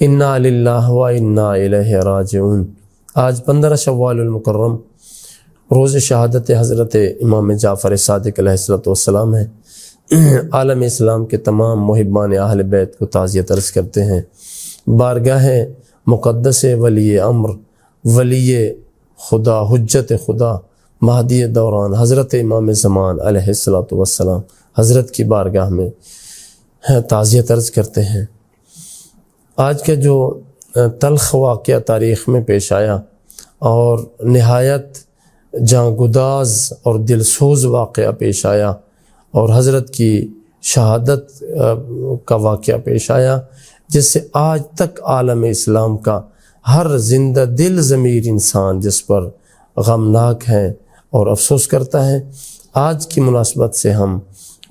انا للہ و انا الیہ راجعون۔ آج 15 شوال المکرم روز شہادت حضرت امام جعفر صادق علیہ السلام ہے۔ عالم اسلام کے تمام محبان اہل بیت کو تعزیت عرض کرتے ہیں۔ بارگاہ مقدس ولی امر، ولی خدا، حجت خدا، مہدی دوران حضرت امام زمان علیہ السلام حضرت کی بارگاہ میں تعزیت عرض کرتے ہیں۔ آج کا جو تلخ واقعہ تاریخ میں پیش آیا اور نہایت جاں گداز اور دلسوز واقعہ پیش آیا اور حضرت کی شہادت کا واقعہ پیش آیا، جس سے آج تک عالم اسلام کا ہر زندہ دل ضمیر انسان جس پر غمناک ہے اور افسوس کرتا ہے۔ آج کی مناسبت سے ہم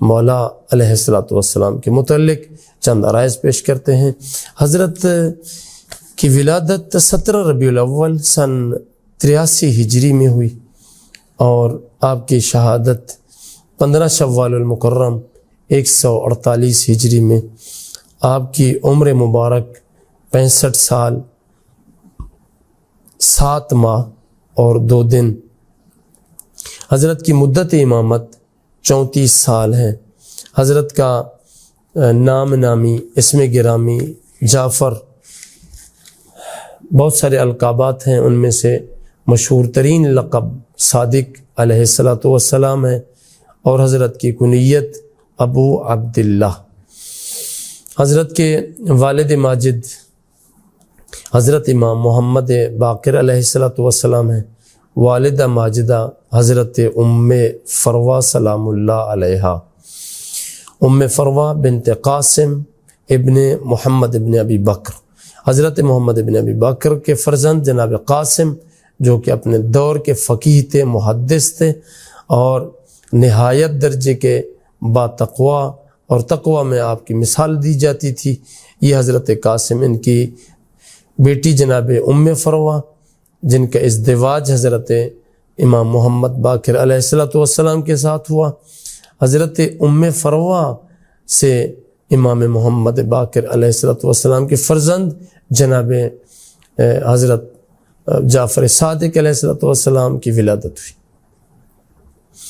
مولا علیہ السلام کے متعلق چند عرائض پیش کرتے ہیں۔ حضرت کی ولادت 17 ربیع الاول سن 83 ہجری میں ہوئی اور آپ کی شہادت 15 شوال المکرم 148 ہجری میں۔ آپ کی عمر مبارک 65 سال 7 ماہ اور 2 دن۔ حضرت کی مدت امامت 34 سال ہے۔ حضرت کا نام نامی، اسم گرامی جعفر، بہت سارے القابات ہیں، ان میں سے مشہور ترین لقب صادق علیہ السلام ہے اور حضرت کی کنیت ابو عبداللہ۔ حضرت کے والد ماجد حضرت امام محمد باقر علیہ السلام ہیں۔ والدہ ماجدہ حضرت ام فروہ سلام اللہ علیہا، ام فروہ بنت قاسم ابن محمد ابن ابی بکر۔ حضرت محمد ابن ابی بکر کے فرزند جناب قاسم، جو کہ اپنے دور کے فقیہ تھے، محدث تھے اور نہایت درجے کے با تقوی اور تقوی میں آپ کی مثال دی جاتی تھی۔ یہ حضرت قاسم، ان کی بیٹی جناب ام فروہ، جن کا ازدواج حضرت امام محمد باقر علیہ السلام کے ساتھ ہوا۔ حضرت ام فروہ سے امام محمد باقر علیہ السلام کے فرزند جناب حضرت جعفر صادق علیہ السلام کی ولادت ہوئی۔